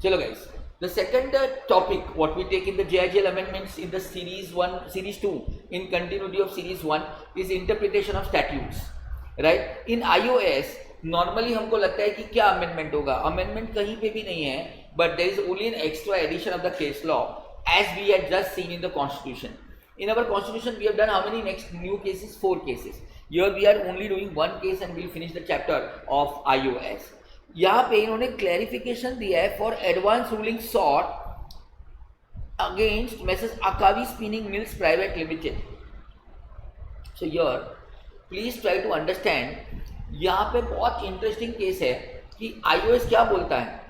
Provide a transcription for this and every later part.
चलो guys, the second topic what we take in the JIGL amendments in the series 1, series 2 in continuity of series 1 is interpretation of statutes, right? In iOS normally हमको लगता है कि क्या amendment होगा, amendment कहीं पे भी नहीं है, but there is only an extra addition of the case law as we had just seen in the constitution. In our constitution we have done how many next new cases? 4 cases. Here we are only doing 1 case and we'll finish the chapter of iOS. यहाँ पे इन्होंने clarification दिया है for advance ruling sought against messrs Akavi spinning mills private limited. So here please try to understand. यहाँ पे बहुत interesting case है कि iOS क्या बोलता है.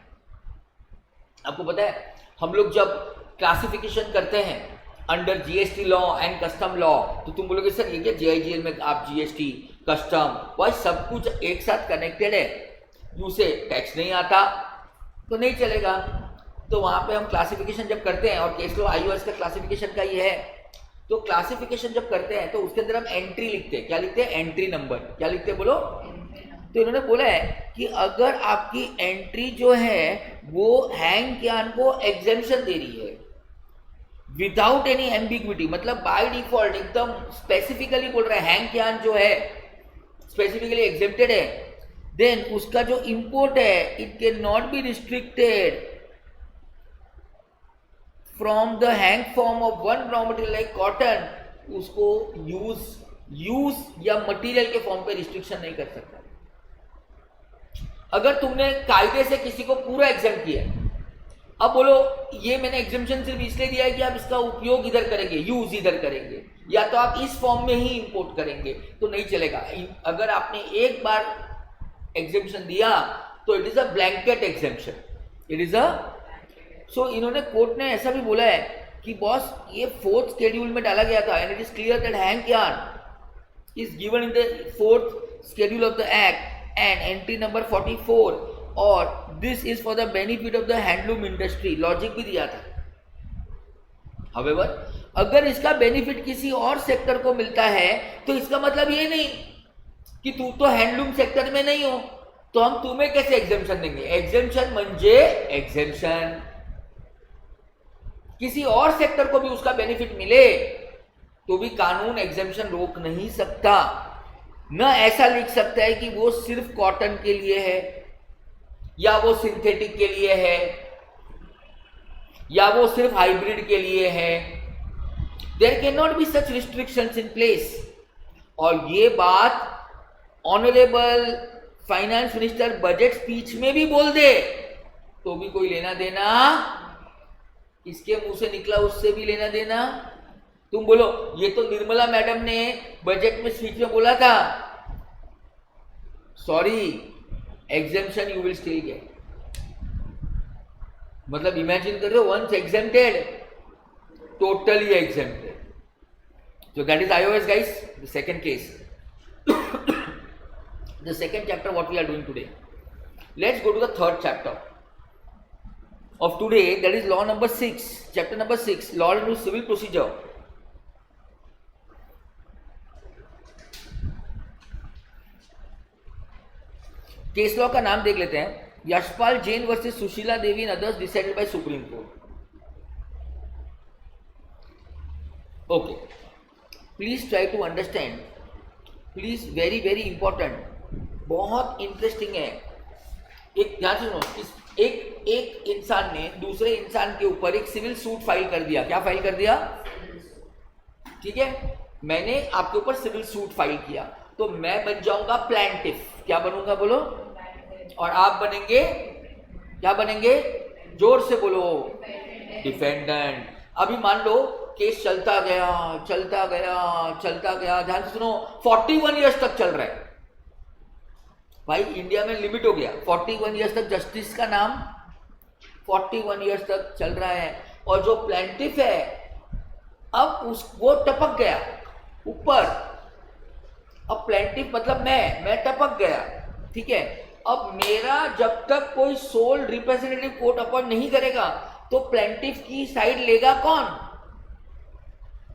आपको पता है हम लोग जब क्लासिफिकेशन करते हैं under GST law and custom law, तो तुम बोलोगे सर ये क्या JIGL में आप जीएसटी कस्टम वह सब कुछ एक साथ कनेक्टेड है, उसे टैक्स नहीं आता तो नहीं चलेगा. तो वहाँ पे हम क्लासिफिकेशन जब करते हैं, और केस लॉ iOS का क्लासिफिकेशन का ये है, तो क्लासिफिकेशन जब करते हैं तो उसके अंदर हम एंट्री लिखते हैं. क्या लिखते हैं? Entry number. क्या लिखते हैं बोलो? तो इन्होंने बोला है कि अगर आपकी एंट्री जो है वो हैंग क्यान को एग्जेम्पशन दे रही है विदाउट एनी एम्बिग्विटी, मतलब बाय डिफॉल्ट एकदम स्पेसिफिकली बोल रहा है हैंग क्यान जो है स्पेसिफिकली एग्जेम्प्टेड है, देन उसका जो इंपोर्ट है it can not be restricted from the hang form of one raw material like cotton. उसको यूज या मटेरियल के फॉर्म पे रिस्ट्रिक्शन नहीं कर सकता. अगर तुमने कायदे से किसी को पूरा एग्जाम किया, अब बोलो ये मैंने एग्जामिशन सिर्फ इसलिए दिया है कि आप इसका उपयोग इधर करेंगे, यूज इधर करेंगे, या तो आप इस फॉर्म में ही इंपोर्ट करेंगे, तो नहीं चलेगा. अगर आपने एक बार एग्जेम्पशन दिया तो it is a blanket exemption. It is a so इन्होंने कोर्ट ने ऐसा भी बोला है कि बॉस ये 4th शेड्यूल में डाला गया था and it is clear that hang yarn is given in the 4th schedule of the act and entry number 44, और this is for the benefit of the handloom industry. Logic भी दिया था. However अगर इसका बेनिफिट किसी और sector को मिलता है तो इसका मतलब ये नहीं की तू तो हँडलूम सेक्टर में नहीं हो तो हम तुम्हें कैसे एग्जेम्पशन देंगे. एग्जेम्पशन म्हणजे एग्जेम्पशन. किसी और सेक्टर को भी उसका बेनिफिट मिले तो भी कानून एग्जेम्पशन रोक नहीं सकता. न ऐसा लिख सकता है कि वो सिर्फ कॉटन के लिए है, या वो सिंथेटिक के लिए है, या वो सिर्फ हाइब्रिड के लिए है. There can not be such restrictions in place. और ये बात honourable finance minister budget speech में भी बोल दे तो भी कोई लेना देना, इसके मुंह से निकला उससे भी लेना देना. तुम बोलो ये तो निर्मला मैडम ने बजट में स्पीच में बोला था, sorry exemption you will still get. मतलब इमेजिन कर रहे हो once exempted totally exempted. So that is iOS guys, the second case. The second chapter what we are doing today. Let's go to the third chapter of today, that is law number 6, chapter number 6, law and civil procedure. Case law का नाम देख लेते हैं. Yashpal Jain versus Sushila Devi and others decided by supreme court. Okay, please try to understand. Please very very important, बहुत interesting है. एक ध्यान से सुनो. एक इंसान ने दूसरे इंसान के ऊपर एक सिविल सूट फाइल कर दिया. क्या फाइल कर दिया? ठीक है, मैंने आपके ऊपर सिविल सूट फाइल किया तो मैं बन जाऊंगा प्लैंटिफ. क्या बनूंगा बोलो? और आप बनेंगे, क्या बनेंगे? जोर से बोलो. डिफेंडेंट. अभी मान लो केस चलता गया चलता गया चलता गया, ध्यान से सुनो, 41 ईयर्स तक चल रहा है भाई. इंडिया में लिमिट हो गया 41 ईयर्स तक. जस्टिस का नाम 41 ईयर्स तक चल रहा है. और जो प्लैंटिफ है अब वो टपक गया ऊपर. अब प्लैंटिफ मतलब मैं टपक गया. ठीक है, अब मेरा जब तक कोई सोल रिप्रेजेंटेटिव कोर्ट अपॉइंट नहीं करेगा तो प्लैंटिफ की साइड लेगा कौन?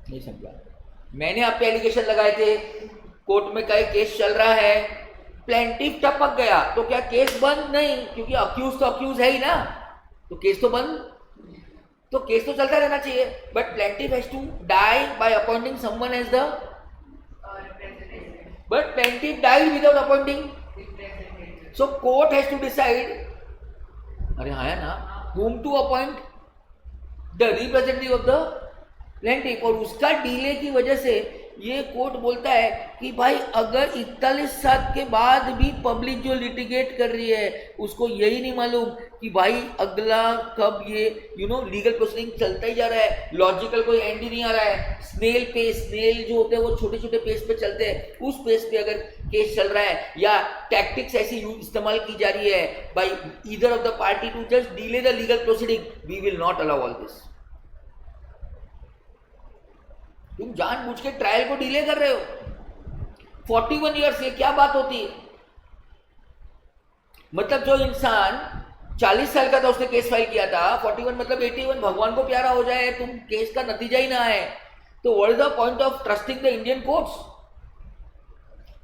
नहीं समझा. मैंने आप पे एलिगेशन लगाए थे, कोर्ट में कई केस चल रहा है, प्लैंटिफ टपक गया तो क्या केस बंद? नहीं, क्योंकि अक्यूज तो अक्यूज है ही ना. तो केस तो बंद, तो केस तो चलता रहना चाहिए, but plaintiff has to die by appointing someone as the, but plaintiff died without appointing, so court has to decide, अरे हाँ ना, whom to appoint, the representative of the plaintiff। और उसका डिले की वजह से ये कोर्ट बोलता है कि भाई अगर 41 साल के बाद भी पब्लिक जो लिटिगेट कर रही है उसको यही नहीं मालूम कि भाई अगला कब ये लीगल प्रोसीडिंग चलता ही जा रहा है, लॉजिकल कोई एंड ही नहीं आ रहा है, स्नेल पेस, स्नेल जो होते हैं वो छोटे छोटे पेस पे चलते हैं, उस पेस पे अगर केस चल रहा है या टैक्टिक्स ऐसी इस्तेमाल की जा रही है by either of the party to just delay the legal proceeding, we will not allow all this. तुम जानबूझ के ट्रायल को डिले कर रहे हो 41 ईयर्स, ये क्या बात होती है? मतलब जो इंसान 40 साल का था उसने केस फाइल किया था, 41 मतलब 81, भगवान को प्यारा हो जाए, तुम केस का नतीजा ही ना आए, तो what is the point of trusting the Indian courts?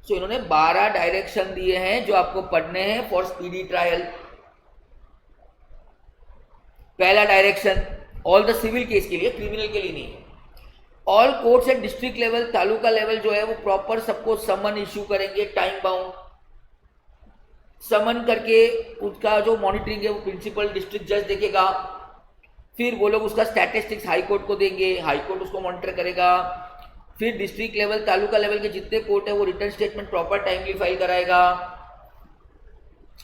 So इन्होंने 12 डायरेक्शन दिए हैं जो आपको पढ़ने हैं फॉर स्पीडी ट्रायल। पहला direction all the civil case के लिए, क्रिमिनल के लिए नहीं। All courts at district level, taluka level जो है वो प्रॉपर सबको समन इश्यू करेंगे, टाइम बाउंड समन करके उसका जो मॉनिटरिंग है वो प्रिंसिपल डिस्ट्रिक्ट जज देखेगा, फिर वो लोग उसका स्टैटिस्टिक्स हाई कोर्ट को देंगे, हाई कोर्ट उसको मॉनिटर करेगा, फिर डिस्ट्रिक्ट लेवल तालुका लेवल के जितने कोर्ट है वो return statement proper timely file कराएगा,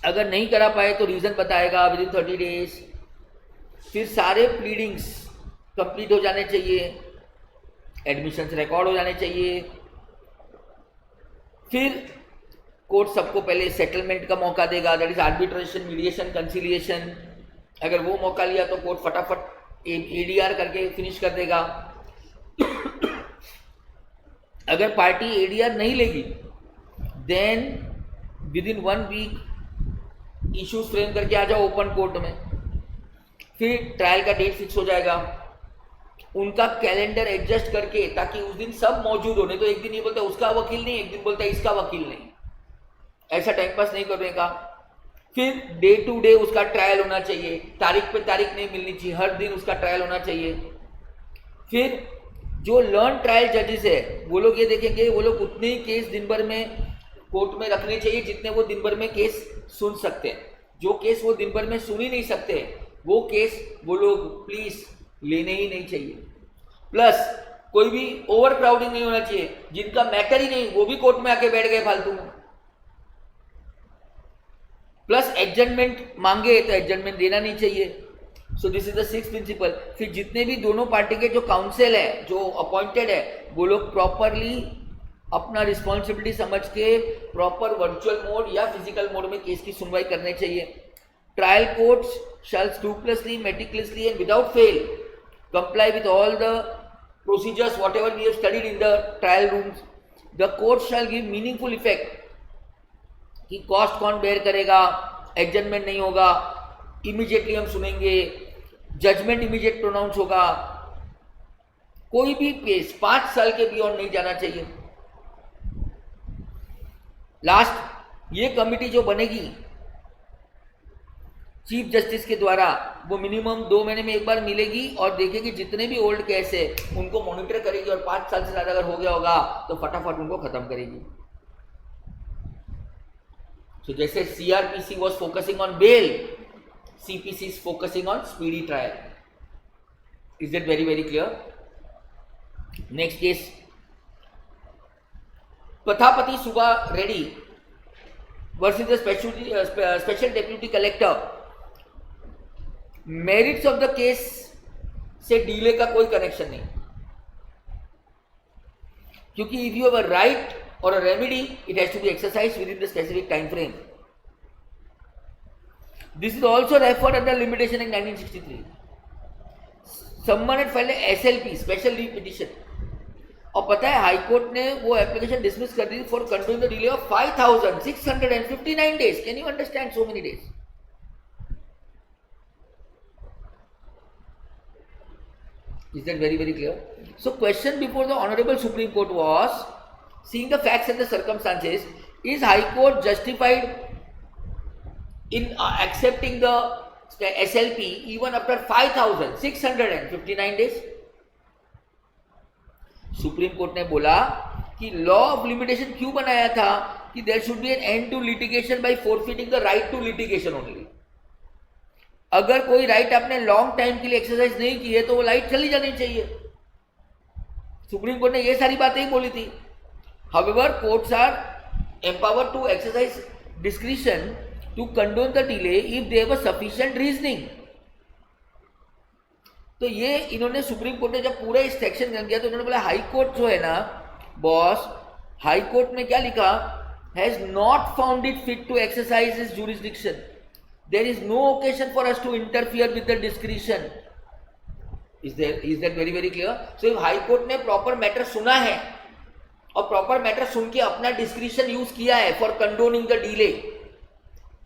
अगर नहीं करा पाए तो रीजन बताएगा विद इन 30 डेज, फिर सारे प्लीडिंग्स कंप्लीट हो जाने चाहिए, एडमिशंस रिकॉर्ड हो जाने चाहिए, फिर कोर्ट सबको पहले सेटलमेंट का मौका देगा, that is arbitration, mediation, conciliation. अगर वो मौका लिया तो कोर्ट फटाफट एडीआर करके फिनिश कर देगा। अगर पार्टी एडीआर नहीं लेगी then within 1 week issues frame करके आ जाओ ओपन कोर्ट में, फिर ट्रायल का डेट फिक्स हो जाएगा, उनका कैलेंडर एडजस्ट करके ताकि उस दिन सब मौजूद हो, नहीं तो एक दिन ये बोलता है उसका वकील नहीं, एक दिन बोलता है इसका वकील नहीं, ऐसा टाइम पास नहीं करने का। फिर डे टू डे उसका ट्रायल होना चाहिए, तारीख पे तारीख नहीं मिलनी चाहिए, हर दिन उसका ट्रायल होना चाहिए। फिर जो लर्न ट्रायल जजेस है वो लोग ये देखेंगे वो लोग उतने ही केस दिन भर में कोर्ट में रखने चाहिए जितने वो दिन भर में केस सुन सकते हैं। जो केस वो दिन भर में सुन ही नहीं सकते वो केस वो लोग प्लीज लेने ही नहीं चाहिए। प्लस कोई भी ओवर क्राउडिंग नहीं होना चाहिए, जिनका मैटर ही नहीं वो भी कोर्ट में आके बैठ गए फालतू में। प्लस एडजमेंट मांगे तो एडजमेंट देना नहीं चाहिए। So this is the 6th principle. फिर जितने भी दोनों पार्टी के जो काउंसिल है जो अपॉइंटेड है वो लोग प्रॉपरली अपना रिस्पॉन्सिबिलिटी समझ के प्रॉपर वर्चुअल मोड या फिजिकल मोड में केस की सुनवाई करनी चाहिए। Trial courts shall scrupulously, meticulously and without fail comply with all the procedures whatever we have studied in the trial rooms. The court shall give meaningful effect कि cost कौन bear करेगा, adjournment नहीं होगा, immediately हम सुनेंगे, judgement immediate pronounce होगा, कोई भी केस 5 साल के बियॉन्ड नहीं जाना चाहिए। लास्ट ये कमिटी जो बनेगी चीफ जस्टिस के द्वारा वो मिनिमम 2 महीने में एक बार मिलेगी और देखेगी जितने भी ओल्ड केस है उनको मॉनिटर करेगी और 5 साल से ज्यादा अगर हो गया होगा तो फटाफट उनको खत्म करेगी। सो जैसे CrPC was focusing on bail, CPC is focusing on speedy trial. Is that very very clear? Next case Prathapati Subba Reddy versus the special deputy collector. Merits of the case से डीले का कोई कनेक्शन नहीं, क्योंकि if you have a right और a remedy it has to be exercised within the specific time frame. This is also referred under limitation act 1963। Someone had filed SLP special leave petition और पता है high court ने वो application dismiss कर दी for controlling the delay of 5659 days. Can you understand so many days? Is that very very clear? So question before the Honorable Supreme Court was, seeing the facts and the circumstances, is High Court justified in accepting the SLP even after 5,659 days. Supreme court ने बोला कि law of limitation क्यों बनाया था कि there should be an end to litigation by forfeiting the right to litigation only. अगर कोई right आपने लॉन्ग टाइम के लिए एक्सरसाइज नहीं की है तो वो राइट चली जानी चाहिए. सुप्रीम कोर्ट ने ये सारी बातें ही बोली थी. However courts are empowered to exercise discretion to condone the delay if they have a sufficient reasoning. तो ये इन्होंने सुप्रीम कोर्ट ने जब पूरा इस सेक्शन रन किया तो इन्होंने बोला हाई कोर्ट जो है ना बॉस, हाई कोर्ट में क्या लिखा, has not found it fit to exercise his jurisdiction. There is no occasion for us to interfere with the discretion. Is that very very clear? So high court ने proper matter सुना है और proper matter सुन के अपना discretion use किया है for condoning the delay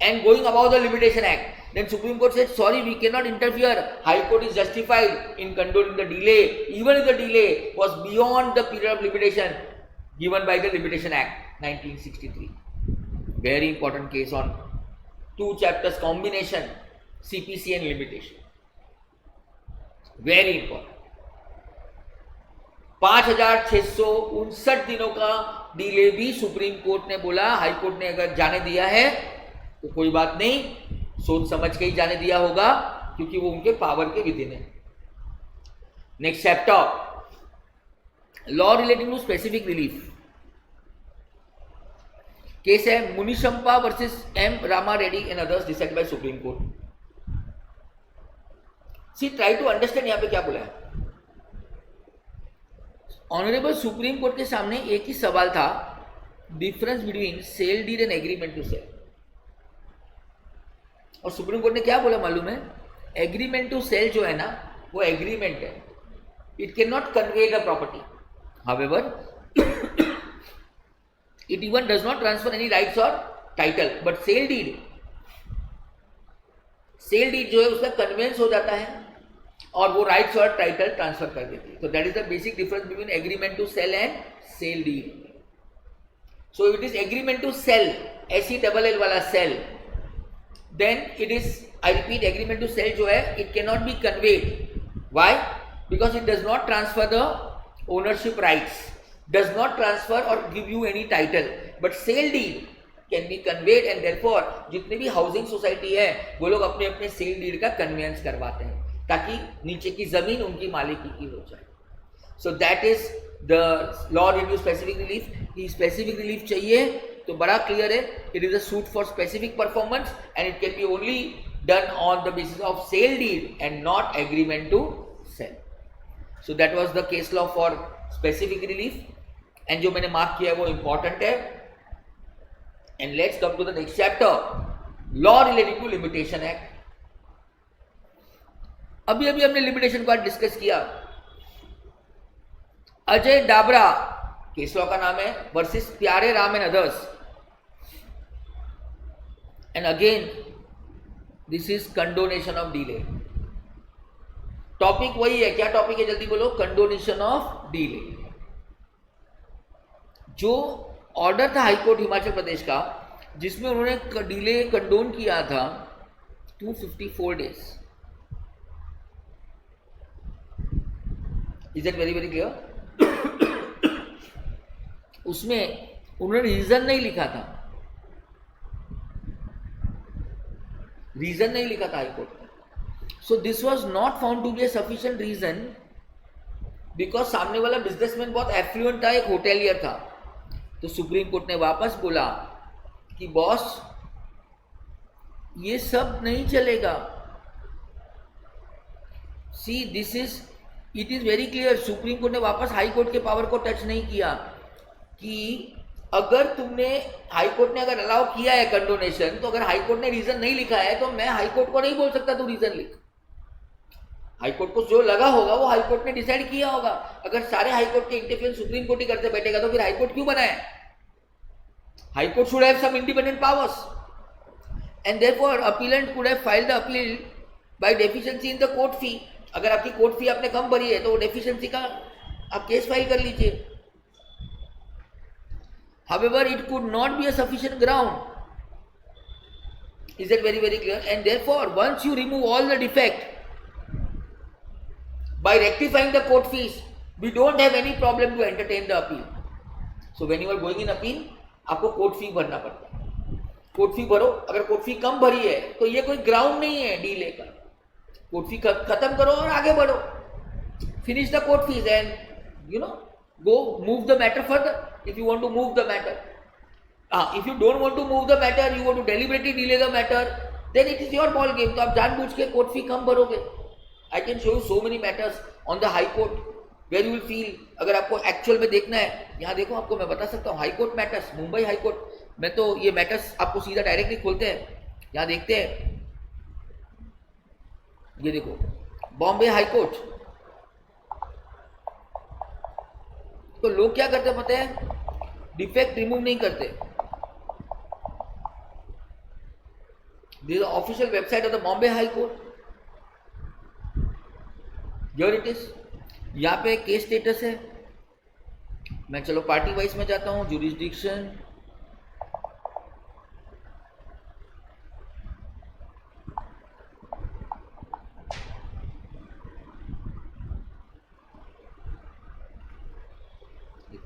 and going about the limitation act, then Supreme Court said sorry we cannot interfere. High Court is justified in condoning the delay even if the delay was beyond the period of limitation given by the Limitation Act 1963. Very important case on two chapters combination, CPC and limitation. Very important. 5,659 दिनों का delay भी supreme court ने बोला high court ने अगर जाने दिया है तो कोई बात नहीं, सोच समझ के ही जाने दिया होगा क्योंकि वो उनके पावर के विदिन है. Next chapter, law relating to specific relief. Case है Munishampa versus M Rama Reddy and others decide by supreme Court. See try to understand यहां पे क्या बोला है. ऑनरेबल सुप्रीम कोर्ट के सामने एक ही सवाल था, difference between sale deed and agreement to sale. और सुप्रीम कोर्ट ने क्या बोला मालूम है, एग्रीमेंट टू सेल जो है ना वो एग्रीमेंट है, it can not convey the property. However it even does not transfer any rights और टाइटल, बट सेल डीड जो है उसका कन्वेंस हो जाता है और वो राइट्स और टाइटल ट्रांसफर कर देती है. तो that is the basic difference between agreement to sale and sale deed. So it is agreement to sale, SELL वाला sale, then it is, I repeat, agreement to sell जो है it cannot be conveyed. Why? Because it does not transfer the ownership rights, does not transfer or give you any title, but sale deed can be conveyed and therefore जितने भी housing society है वो लोग अपने अपने sale deed का convince करवाते हैं ताकि नीचे की जमीन उनकी मालिकी की हो जाए. So that is the law review specific relief. की स्पेसिफिक रिलीफ चाहिए तो बड़ा क्लियर है, it is a suit for specific performance and it can be only done on the basis of sale deed and not agreement to sale. So that was the case law for specific relief and जो मैंने mark किया है वो important है. And let's come to the next chapter, law relating to limitation act. अभी हमने limitation को आज डिस्कस किया. अजय डाबरा केस लॉ का नाम है वर्सेस प्यारे Ram and others. And again this is condonation of delay. Topic वही है, क्या टॉपिक है जल्दी बोलो, कंडोनेशन ऑफ डिले. जो ऑर्डर था हाईकोर्ट हिमाचल प्रदेश का जिसमें उन्होंने डिले कंडोन किया था 254 days. Is it very very clear? उसमें उन्होंने रीजन नहीं लिखा था, रीजन नहीं लिखा था हाईकोर्ट ने. So this was not found to be a sufficient reason because सामने वाला बिजनेसमैन बहुत एफ्लुएंट था, एक होटेलियर था. तो सुप्रीम कोर्ट ने वापस बोला कि बॉस ये सब नहीं चलेगा. See this is, it is very clear. Supreme court ने वापस हाई कोर्ट के पावर को टच नहीं किया कि अगर तुमने हाई कोर्ट ने अगर अलाउ किया है कंडोनेशन तो अगर हाई कोर्ट ने रीजन नहीं लिखा है तो मैं हाई कोर्ट को नहीं बोल सकता तू रीजन लिख. हाई कोर्ट को जो लगा होगा वो हाई कोर्ट ने डिसाइड किया होगा. अगर सारे हाई कोर्ट के इंटरफेरेंस सुप्रीम कोर्ट ही करते बैठेगा तो फिर हाई कोर्ट क्यों बनाया? High court should have some independent powers and therefore appellant could have filed the appeal by deficiency in the court fee. अगर आपकी कोर्ट फी आपने कम भरी है तो डेफिशिएंसी का आप केस फाइल कर लीजिए. However, it could not be a sufficient ground. Is that very, very clear? And therefore, once you remove all the defect by rectifying the court fees, we don't have any problem to entertain the appeal. So when you are going in appeal, आपको court fee भरना पड़ता है. Court fee भरो. अगर court fee कम भरी है तो ये कोई ग्राउंड नहीं है डीले का. कोर्ट फी खत्म करो और आगे बढ़ो. Finish the court fees and go move the matter further if you want to move the matter. If you don't want to move the matter, you want to deliberately delay the matter, then it is your ball game. तो आप जानबूझ के court fee कम भरोगे. I can show you so many matters on the high court where you will feel. अगर आपको actual में देखना है, यहाँ देखो आपको मैं बता सकता हूँ high court matters, Mumbai high court में तो ये मैटर्स आपको सीधा डायरेक्टली खोलते हैं. यहाँ देखते हैं, ये देखो बॉम्बे हाई कोर्ट. तो लोग क्या करते पता है, डिफेक्ट रिमूव नहीं करते. This is official website of the Bombay high court. Here it is. यहाँ पे केस स्टेटस है. मैं चलो पार्टी वाइज में जाता हूँ. जुरिस्डिक्शन,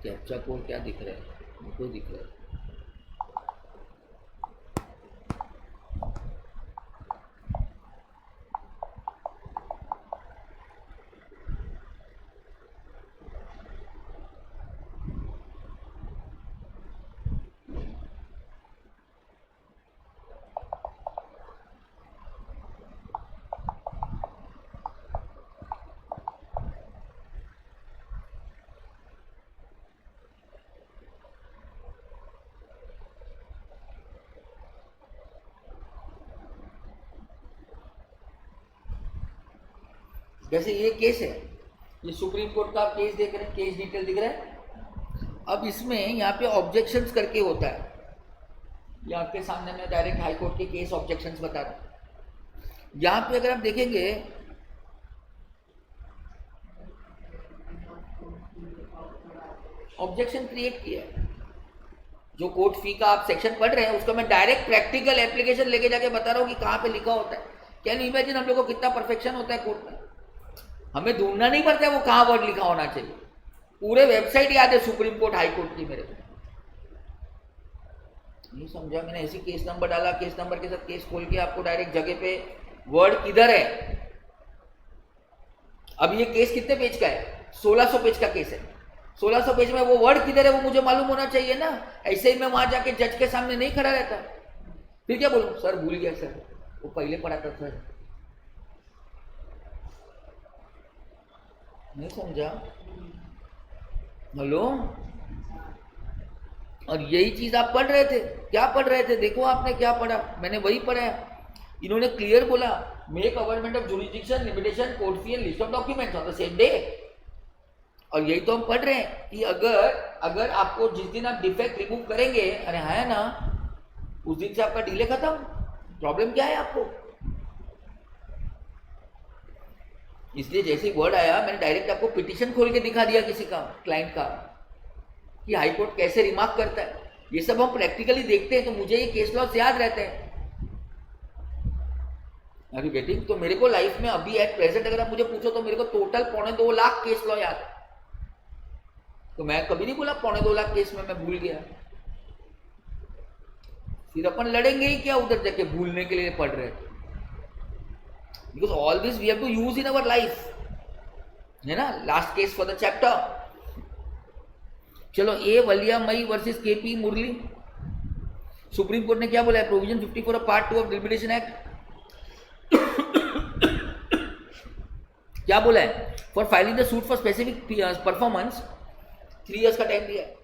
कैप्चा कोड क्या दिख रहा है, मुझको दिख रहा है. जैसे ये केस है, ये सुप्रीम कोर्ट का आप केस देख रहे हैं, केस डिटेल दिख रहा है. अब इसमें यहाँ पे ऑब्जेक्शंस करके होता है. ये आपके सामने मैं डायरेक्ट हाई कोर्ट के केस ऑब्जेक्शंस बता रहा हूँ. यहाँ पे अगर आप देखेंगे, ऑब्जेक्शन क्रिएट किया है. जो कोर्ट फी का आप सेक्शन पढ़ रहे हैं उसका मैं डायरेक्ट प्रैक्टिकल एप्लीकेशन लेके जाके बता रहा हूँ कि कहाँ पे लिखा होता है. कैन यू इमेजिन हम लोग को कितना परफेक्शन होता है कोर्ट में. हमें ढूंढना नहीं पड़ता है वो कहाँ वर्ड लिखा होना चाहिए. पूरे वेबसाइट याद है सुप्रीम कोर्ट हाई कोर्ट की. मेरे को नहीं समझा, मैंने ऐसी केस नंबर डाला, केस नंबर के साथ केस खोल के आपको डायरेक्ट जगह पे वर्ड किधर है. अब ये केस कितने पेज का है, 1600 पेज का केस है. 1600 पेज में वो वर्ड किधर है वो मुझे मालूम होना चाहिए ना. ऐसे ही मैं वहां जाके जज के सामने नहीं खड़ा रहता. फिर क्या बोलूं, सर भूल गया सर, वो पहले पढ़ा था सर. नहीं समझा. हेलो. और यही चीज आप पढ़ रहे थे. क्या पढ़ रहे थे, देखो आपने क्या पढ़ा, मैंने वही पढ़ा है. इन्होंने क्लियर बोला, make avoidment of jurisdiction, limitation, court fee and list of documents on the same day. और यही तो हम पढ़ रहे हैं कि अगर आपको जिस दिन आप डिफेक्ट रिमूव करेंगे, अरे है ना, उस दिन से आपका डिले खत्म. प्रॉब्लम क्या है आपको. इसलिए जैसे ही वर्ड आया मैंने डायरेक्ट आपको पिटीशन खोल के दिखा दिया किसी का, क्लाइंट का, कि हाई कोर्ट कैसे रिमार्क करता है. ये सब हम प्रैक्टिकली देखते हैं तो मुझे ये केस लॉस याद रहते हैं. Are you getting. तो मेरे को लाइफ में अभी एट प्रेजेंट अगर आप मुझे पूछो तो मेरे को टोटल 2.25 लाख केस लॉ याद है. तो मैं कभी नहीं बोला 2.25 लाख केस में मैं भूल गया. फिर अपन लड़ेंगे ही क्या उधर जाके भूलने के लिए पढ़ रहे थे. Because all this we have to use in our life, है ना. Last case for the chapter. चलो, a Valliammai versus KP Murali. Supreme court ने क्या बोला है, provision 54 of part 2 of delimitation act. क्या बोला है, for filing the suit for specific performance 3 years का टाइम दिया है.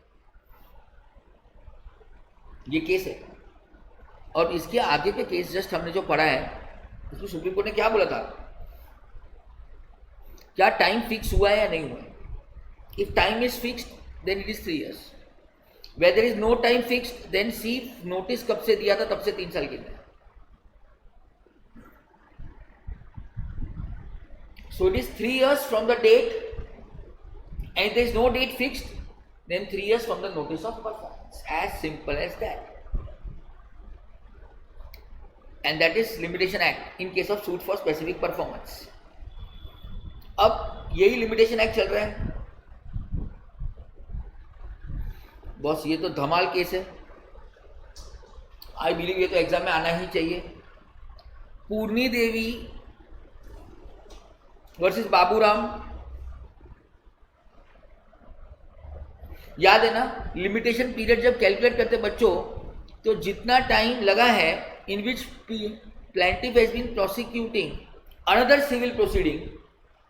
ये केस है. और इसके आगे के केस जस्ट हमने जो पढ़ा है उसमें सुप्रीम कोर्ट ने क्या बोला था, क्या टाइम फिक्स हुआ है या नहीं हुआ है. If time is fixed then it is 3 years. Whether is no time fixed then see notice कब से दिया था, तब से 3 साल के लिए. So it is 3 years from the date, and if there is no date fixed, then 3 years from the notice of performance. As simple as that. and that is limitation act in case of suit for specific performance. अब यही limitation act चल रहा है boss, ये तो धमाल case है, I believe ये तो एग्जाम में आना ही चाहिए। पूर्णी देवी वर्सेस बाबूराम, याद है ना, लिमिटेशन पीरियड जब कैलकुलेट करते बच्चों तो जितना टाइम लगा है in which plaintiff has been prosecuting another civil proceeding,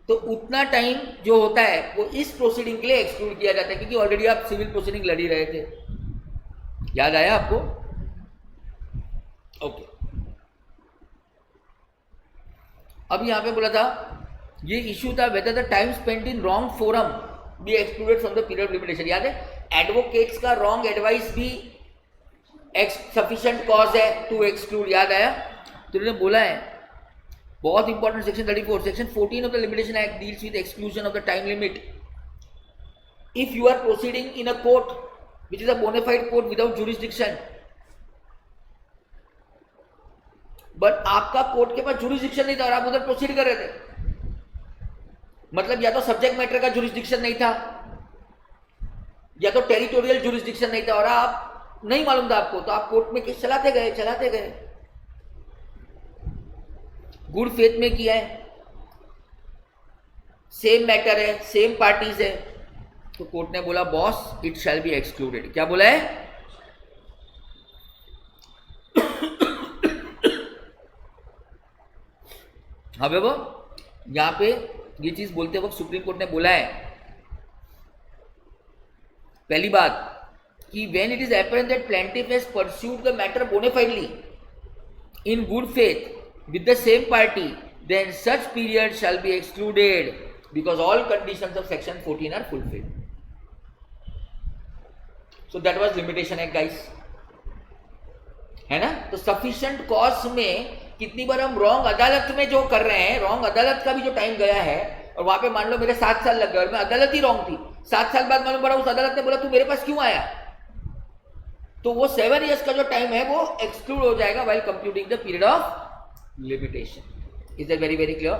तो उतना टाइम जो होता है वो इस प्रोसीडिंग के लिए एक्सक्लूड किया जाता है, क्योंकि ऑलरेडी आप सिविल प्रोसीडिंग लड़ ही रहे थे। याद आया आपको? ओके। अब यहां पे बोला था ये इश्यू था whether the time spent in wrong forum be excluded from the period of limitation. याद है, एडवोकेट्स का रॉन्ग एडवाइस भी सफिशिएंट कॉज है टू एक्सक्लूड। याद आया? तो उन्होंने बोला है, बहुत important section 34, section 14 of the limitation act deals with exclusion of the time limit if you are proceeding in a court which is a bona fide court without jurisdiction. But आपका court के पास jurisdiction नहीं था और आप उधर proceed कर रहे थे, मतलब या तो सब्जेक्ट मैटर का जुरिस्डिक्शन नहीं था या तो टेरिटोरियल जुरिस्डिक्शन नहीं था और आप नहीं मालूम था आपको, तो आप कोर्ट में केस चलाते गए। गुड फेथ में किया है, सेम मैटर है, सेम पार्टीज है, तो कोर्ट ने बोला boss it shall be excluded. क्या बोला है? हाँ वो यहां पे ये चीज बोलते वक्त सुप्रीम कोर्ट ने बोला है, पहली बात कि when it is apparent that plaintiff has pursued the matter bona fidely in good faith with the same party, then such period shall be excluded because all conditions of section 14 are fulfilled. So that was limitation act guys, है ना? तो sufficient cause में कितनी बार हम wrong अदालत में जो कर रहे हैं, रॉन्ग अदालत का भी जो टाइम गया है और वहां पे मान लो मेरे 7 साल लग गए और मैं अदालत ही रॉन्ग थी, 7 साल बाद मालूम पड़ा उस अदालत ने बोला तू मेरे पास क्यों आया, तो वो 7 years का जो टाइम है वो एक्सक्लूड हो जाएगा while computing the period of limitation. Is that very clear?